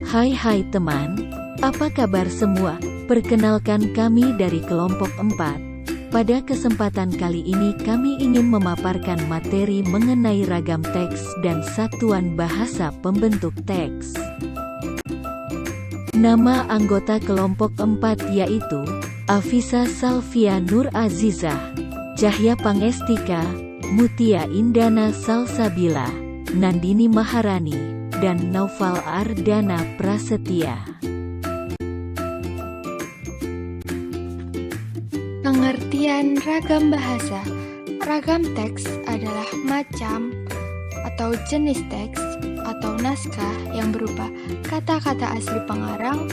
Hai teman, apa kabar semua? Perkenalkan kami dari kelompok 4. Pada kesempatan kali ini kami ingin memaparkan materi mengenai ragam teks dan satuan bahasa pembentuk teks. Nama anggota kelompok 4 yaitu Afisa Salvia Nur Azizah, Cahya Pangestika, Mutia Indana Salsabila, Nandini Maharani, dan Naufal Ardana Prasetya. Pengertian ragam bahasa. Ragam teks adalah macam atau jenis teks atau naskah yang berupa kata-kata asli pengarang,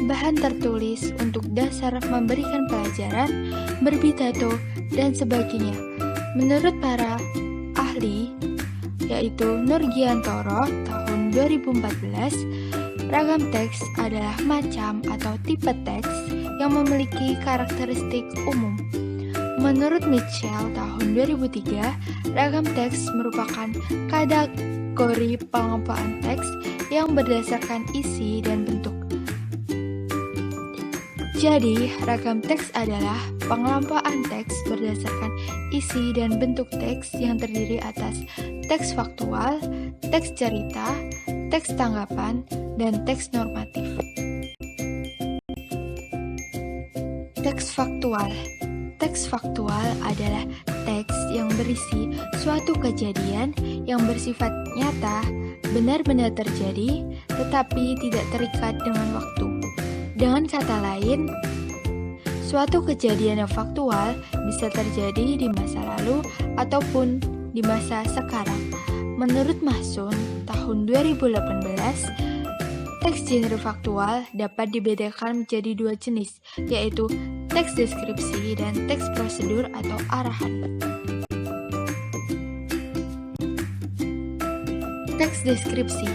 bahan tertulis untuk dasar memberikan pelajaran, berpidato, dan sebagainya. Menurut para ahli, yaitu Nurgiantoro tahun 2014, ragam teks adalah macam atau tipe teks yang memiliki karakteristik umum. Menurut Mitchell tahun 2003, ragam teks merupakan kategori pengelompokan teks yang berdasarkan isi dan bentuk. Jadi, ragam teks adalah pengelompokan teks berdasarkan isi dan bentuk teks yang terdiri atas teks faktual, teks cerita, teks tanggapan, dan teks normatif. Teks faktual. Teks faktual adalah teks yang berisi suatu kejadian yang bersifat nyata, benar-benar terjadi, tetapi tidak terikat dengan waktu. Dengan kata lain, suatu kejadian yang faktual bisa terjadi di masa lalu ataupun di masa sekarang. Menurut Mahsun tahun 2018, teks genre faktual dapat dibedakan menjadi dua jenis, yaitu teks deskripsi dan teks prosedur atau arahan. Teks deskripsi.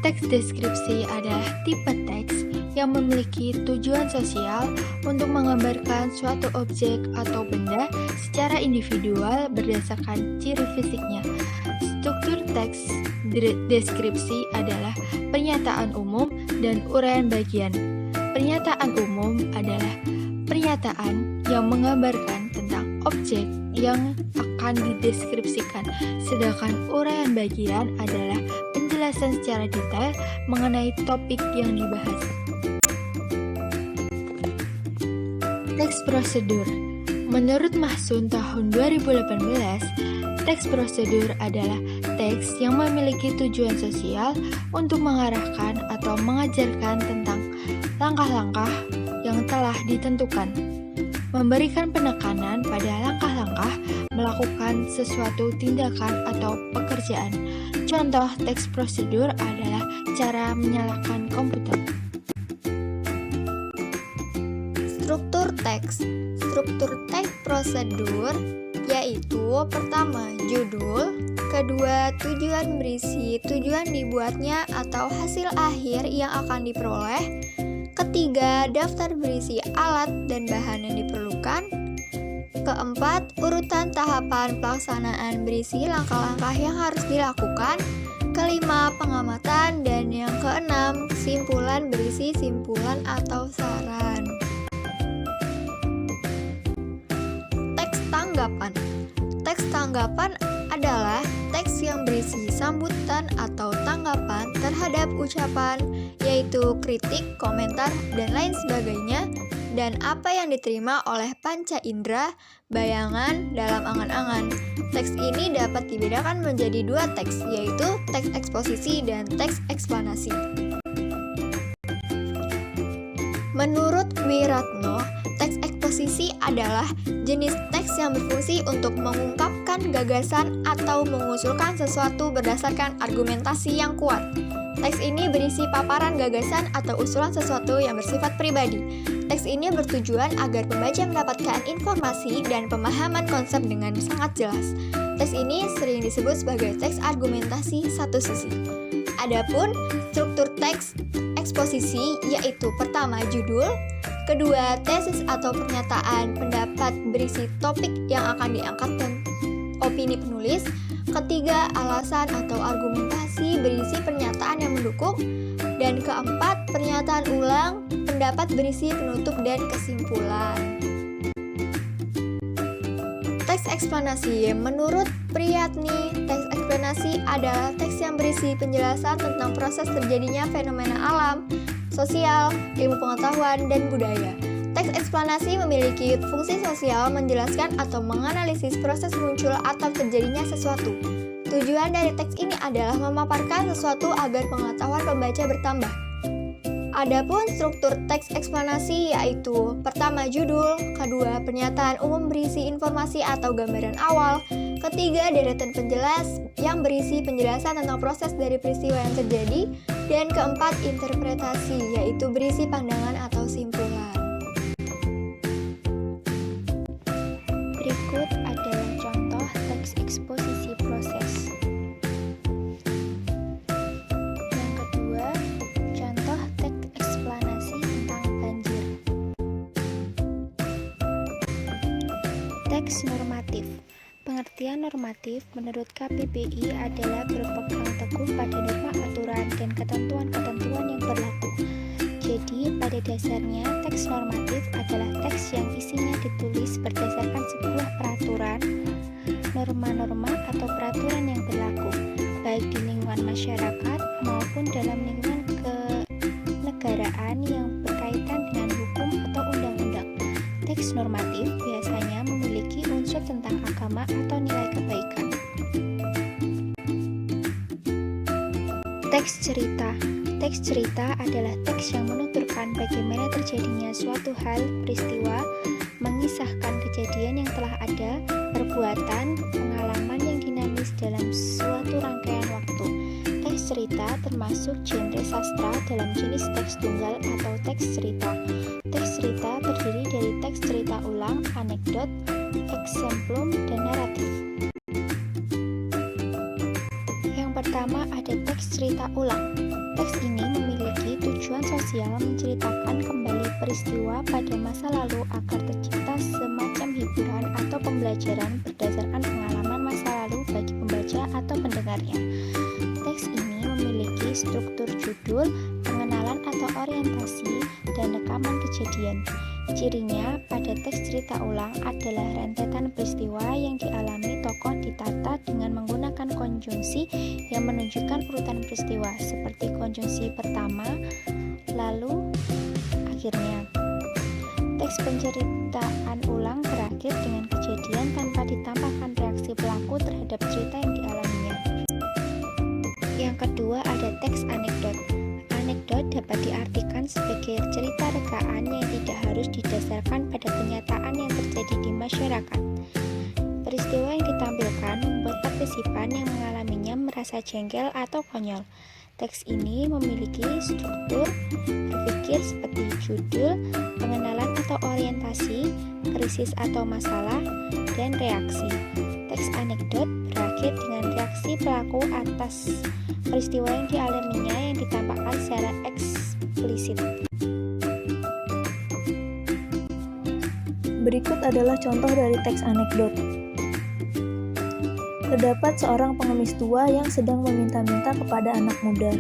Teks deskripsi adalah tipe teks yang memiliki tujuan sosial untuk menggambarkan suatu objek atau benda secara individual berdasarkan ciri fisiknya. Struktur teks deskripsi adalah pernyataan umum dan uraian bagian. Pernyataan umum adalah pernyataan yang menggambarkan tentang objek yang akan dideskripsikan, sedangkan uraian bagian adalah penjelasan secara detail mengenai topik yang dibahas. Teks prosedur. Menurut Mahsun tahun 2018, teks prosedur adalah teks yang memiliki tujuan sosial untuk mengarahkan atau mengajarkan tentang langkah-langkah yang telah ditentukan, memberikan penekanan pada langkah-langkah melakukan sesuatu tindakan atau pekerjaan. Contoh teks prosedur adalah cara menyalakan komputer. Struktur teks. Struktur teks prosedur yaitu pertama, judul, kedua, tujuan berisi, tujuan dibuatnya atau hasil akhir yang akan diperoleh, ketiga, daftar berisi alat dan bahan yang diperlukan, keempat, urutan tahapan pelaksanaan berisi langkah-langkah yang harus dilakukan, kelima, pengamatan, dan yang keenam, kesimpulan berisi simpulan atau saran. Tanggapan. Teks tanggapan adalah teks yang berisi sambutan atau tanggapan terhadap ucapan, yaitu kritik, komentar, dan lain sebagainya, dan apa yang diterima oleh panca indera, bayangan, dalam angan-angan. Teks ini dapat dibedakan menjadi dua teks, yaitu teks eksposisi dan teks eksplanasi. Menurut Wiratno, teks eksposisi adalah jenis teks yang berfungsi untuk mengungkapkan gagasan atau mengusulkan sesuatu berdasarkan argumentasi yang kuat. Teks ini berisi paparan gagasan atau usulan sesuatu yang bersifat pribadi. Teks ini bertujuan agar pembaca mendapatkan informasi dan pemahaman konsep dengan sangat jelas. Teks ini sering disebut sebagai teks argumentasi satu sisi. Adapun struktur teks eksposisi yaitu pertama, judul, kedua, tesis atau pernyataan pendapat berisi topik yang akan diangkat dan opini penulis, ketiga, alasan atau argumentasi eksposisi berisi pernyataan yang mendukung. Dan keempat, pernyataan ulang, pendapat berisi penutup dan kesimpulan. Teks eksplanasi. Menurut Priyatni, teks eksplanasi adalah teks yang berisi penjelasan tentang proses terjadinya fenomena alam, sosial, ilmu pengetahuan, dan budaya. Teks eksplanasi memiliki fungsi sosial menjelaskan atau menganalisis proses muncul atau terjadinya sesuatu. Tujuan dari teks ini adalah memaparkan sesuatu agar pengetahuan pembaca bertambah. Adapun struktur teks eksplanasi yaitu: pertama, judul; kedua, pernyataan umum berisi informasi atau gambaran awal; ketiga, deretan penjelas yang berisi penjelasan tentang proses dari peristiwa yang terjadi; dan keempat, interpretasi yaitu berisi pandangan atau simpulan. Berikut adalah contoh teks eksposisi proses. Yang kedua, contoh teks eksplanasi tentang banjir. Teks normatif. Pengertian normatif menurut KPPI adalah berpegang teguh pada norma aturan dan ketentuan-ketentuan yang berlaku. Jadi, pada dasarnya, teks normatif adalah teks yang isinya ditulis berdasarkan sebuah peraturan, norma-norma atau peraturan yang berlaku, baik di lingkungan masyarakat maupun dalam lingkungan kenegaraan yang berkaitan dengan hukum atau undang-undang. Teks normatif biasanya memiliki unsur tentang agama atau nilai kebaikan. Teks cerita. Teks cerita adalah teks yang menuturkan bagaimana terjadinya suatu hal, peristiwa, mengisahkan kejadian yang telah ada, perbuatan, pengalaman yang dinamis dalam suatu rangkaian waktu. Teks cerita termasuk genre sastra dalam jenis teks tunggal atau teks cerita. Teks cerita terdiri dari teks cerita ulang, anekdot, eksemplum, dan naratif. Yang pertama ada teks cerita ulang. Teks ini memiliki tujuan sosial menceritakan kembali peristiwa pada masa lalu agar tercipta semacam hiburan atau pembelajaran berdasarkan pengalaman masa lalu bagi pembaca atau pendengarnya. Teks ini memiliki struktur judul, pengenalan atau orientasi, dan rekaman kejadian. Cirinya pada teks cerita ulang adalah rentetan peristiwa yang dialami tokoh ditata dengan menggunakan konjungsi yang menunjukkan urutan peristiwa seperti konjungsi pertama, lalu, akhirnya. Teks penceritaan ulang berakhir dengan kejadian tanpa ditambahkan reaksi pelaku terhadap cerita yang dialaminya. Yang kedua ada teks anekdot. Anekdot dapat diartikan sebagai cerita rekaan yang tidak harus didasarkan pada kenyataan yang terjadi di masyarakat. Peristiwa yang ditampilkan membuat partisipan yang mengalaminya merasa jengkel atau konyol. Teks ini memiliki struktur berpikir seperti judul, pengenalan atau orientasi, krisis atau masalah, dan reaksi. Teks anekdot berakhir dengan reaksi pelaku atas peristiwa yang dialaminya yang ditampakkan secara eksplisit. Berikut adalah contoh dari teks anekdot. Terdapat seorang pengemis tua yang sedang meminta-minta kepada anak muda.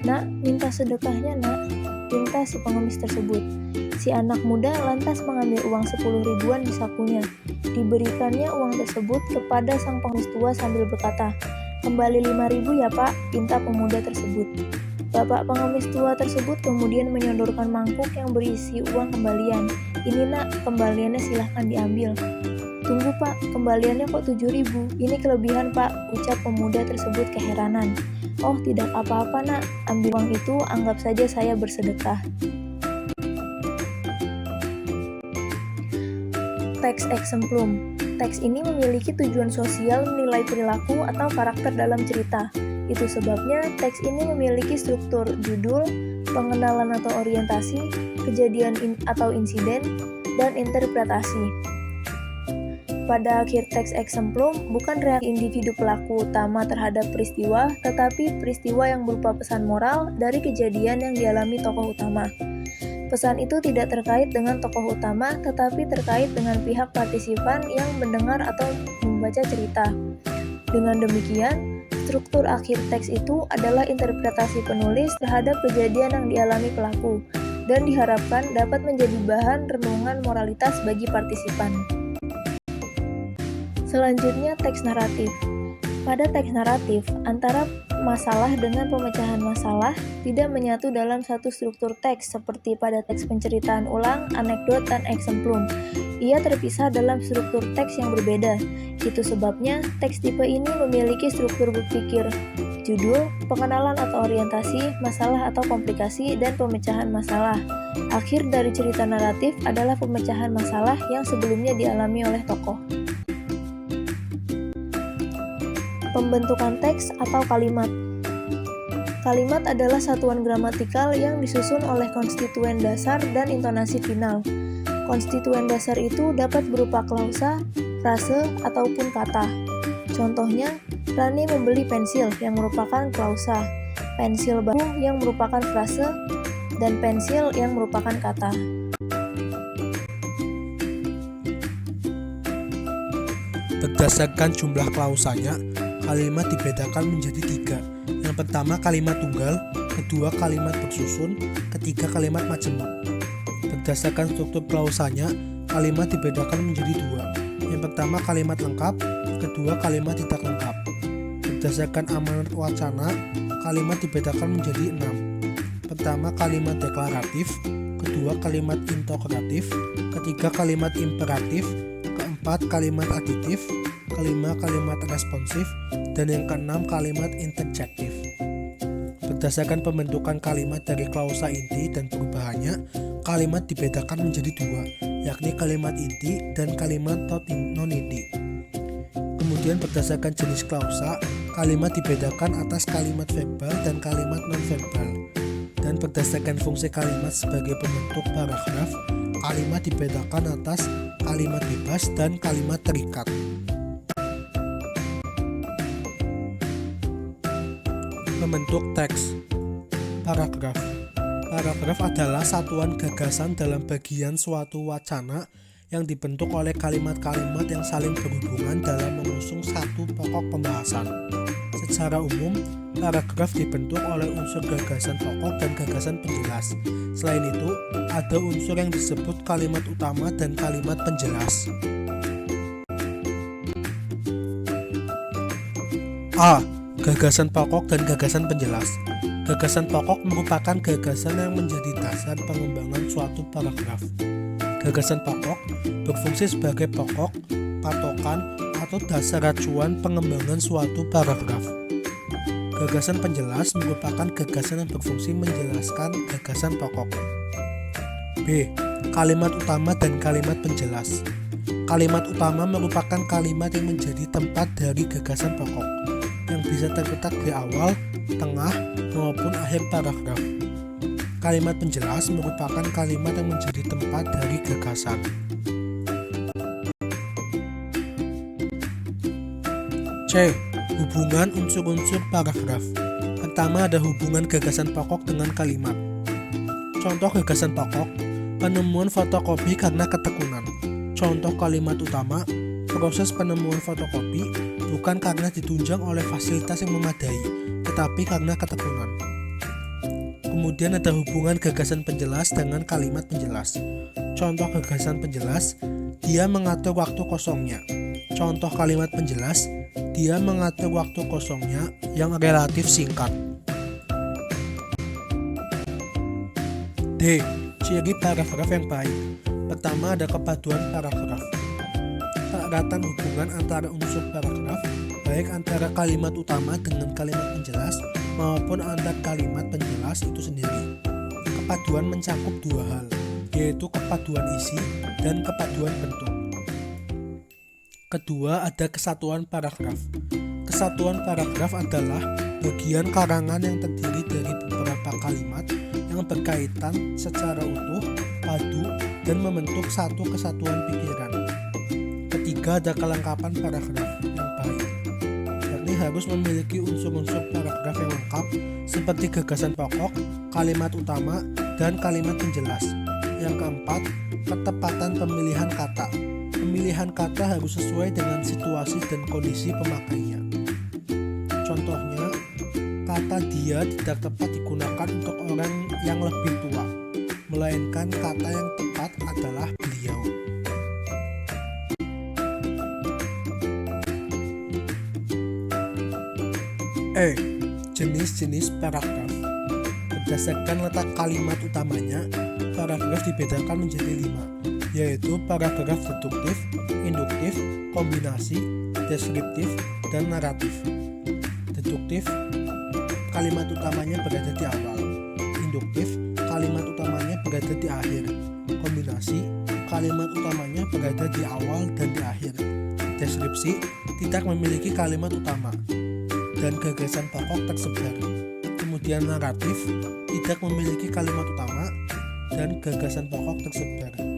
"Nak, minta sedekahnya, nak," pinta si pengemis tersebut. Si anak muda lantas mengambil uang 10 ribuan di sakunya. Diberikannya uang tersebut kepada sang pengemis tua sambil berkata, "Kembali 5.000 ya pak," pinta pemuda tersebut. Bapak pengemis tua tersebut kemudian menyodorkan mangkuk yang berisi uang kembalian. "Ini nak, kembaliannya silahkan diambil." "Tunggu pak, kembaliannya kok 7.000? Ini kelebihan pak," ucap pemuda tersebut keheranan. "Oh tidak apa-apa nak, ambil uang itu, anggap saja saya bersedekah." Teks eksemplum. Teks ini memiliki tujuan sosial menilai perilaku atau karakter dalam cerita. Itu sebabnya teks ini memiliki struktur judul, pengenalan atau orientasi, kejadian atau insiden, dan interpretasi. Pada akhir teks eksemplum, bukan reaksi individu pelaku utama terhadap peristiwa, tetapi peristiwa yang berupa pesan moral dari kejadian yang dialami tokoh utama. Pesan itu tidak terkait dengan tokoh utama, tetapi terkait dengan pihak partisipan yang mendengar atau membaca cerita. Dengan demikian, struktur akhir teks itu adalah interpretasi penulis terhadap kejadian yang dialami pelaku dan diharapkan dapat menjadi bahan renungan moralitas bagi partisipan. Selanjutnya, teks naratif. Pada teks naratif, antara masalah dengan pemecahan masalah tidak menyatu dalam satu struktur teks seperti pada teks penceritaan ulang, anekdot, dan eksemplum. Ia terpisah dalam struktur teks yang berbeda. Itu sebabnya teks tipe ini memiliki struktur berpikir, judul, pengenalan atau orientasi, masalah atau komplikasi, dan pemecahan masalah. Akhir dari cerita naratif adalah pemecahan masalah yang sebelumnya dialami oleh tokoh. Pembentukan teks atau kalimat. Kalimat adalah satuan gramatikal yang disusun oleh konstituen dasar dan intonasi final. Konstituen dasar itu dapat berupa klausa, frase, ataupun kata. Contohnya, Rani membeli pensil yang merupakan klausa, pensil baru yang merupakan frase, dan pensil yang merupakan kata. Berdasarkan jumlah klausanya, kalimat dibedakan menjadi 3. Yang pertama kalimat tunggal, kedua kalimat bersusun, ketiga kalimat majemuk. Berdasarkan struktur klausanya, kalimat dibedakan menjadi 2. Yang pertama kalimat lengkap, kedua kalimat tidak lengkap. Berdasarkan amanat wacana, kalimat dibedakan menjadi 6. Pertama kalimat deklaratif, kedua kalimat interrogatif, ketiga kalimat imperatif, keempat kalimat aditif, kelima kalimat responsif, dan yang keenam kalimat interjektif. Berdasarkan pembentukan kalimat dari klausa inti dan perubahannya, kalimat dibedakan menjadi 2, yakni kalimat inti dan kalimat non-inti. Kemudian berdasarkan jenis klausa, kalimat dibedakan atas kalimat verbal dan kalimat non-verbal. Dan berdasarkan fungsi kalimat sebagai pembentuk paragraf, kalimat dibedakan atas kalimat bebas dan kalimat terikat. Membentuk teks. Paragraf. Paragraf adalah satuan gagasan dalam bagian suatu wacana yang dibentuk oleh kalimat-kalimat yang saling berhubungan dalam mengusung satu pokok pembahasan. Secara umum, paragraf dibentuk oleh unsur gagasan pokok dan gagasan penjelas. Selain itu, ada unsur yang disebut kalimat utama dan kalimat penjelas. A. Gagasan pokok dan gagasan penjelas. Gagasan pokok merupakan gagasan yang menjadi dasar pengembangan suatu paragraf. Gagasan pokok berfungsi sebagai pokok, patokan, atau dasar acuan pengembangan suatu paragraf. Gagasan penjelas merupakan gagasan yang berfungsi menjelaskan gagasan pokok. B. Kalimat utama dan kalimat penjelas. Kalimat utama merupakan kalimat yang menjadi tempat dari gagasan pokok, yang bisa terletak di awal, tengah, maupun akhir paragraf. Kalimat penjelas merupakan kalimat yang menjadi tempat dari gagasan. C. Hubungan unsur-unsur paragraf. Pertama ada hubungan gagasan pokok dengan kalimat. Contoh gagasan pokok, penemuan fotokopi karena ketekunan. Contoh kalimat utama, proses penemuan fotokopi bukan karena ditunjang oleh fasilitas yang memadai, tetapi karena ketekunan. Kemudian ada hubungan gagasan penjelas dengan kalimat penjelas. Contoh gagasan penjelas, dia mengatur waktu kosongnya. Contoh kalimat penjelas, dia mengatur waktu kosongnya yang relatif singkat. D. Ciri paragraf yang baik. Pertama ada kepaduan paragraf. Keeratan hubungan antara unsur paragraf, baik antara kalimat utama dengan kalimat penjelas maupun antar kalimat penjelas itu sendiri. Kepaduan mencakup 2 hal, yaitu kepaduan isi dan kepaduan bentuk. Kedua, ada kesatuan paragraf. Kesatuan paragraf adalah bagian karangan yang terdiri dari beberapa kalimat yang berkaitan secara utuh, padu, dan membentuk satu kesatuan pikiran. Ketiga, ada kelengkapan paragraf yang baik, yakni harus memiliki unsur-unsur paragraf yang lengkap seperti gagasan pokok, kalimat utama, dan kalimat penjelas. Yang keempat, ketepatan pemilihan kata. Pemilihan kata harus sesuai dengan situasi dan kondisi pemakainya. kata dia tidak tepat digunakan untuk orang yang lebih tua, melainkan kata yang tepat adalah beliau. Jenis-jenis paragraf. Berdasarkan letak kalimat utamanya, paragraf dibedakan menjadi 5, yaitu paragraf deduktif, induktif, kombinasi, deskriptif, dan naratif. Deduktif, kalimat utamanya berada di awal. Induktif, kalimat utamanya berada di akhir. Kombinasi, kalimat utamanya berada di awal dan di akhir. Deskripsi, tidak memiliki kalimat utama dan gagasan pokok tersebar. Kemudian naratif, tidak memiliki kalimat utama dan gagasan pokok tersebar.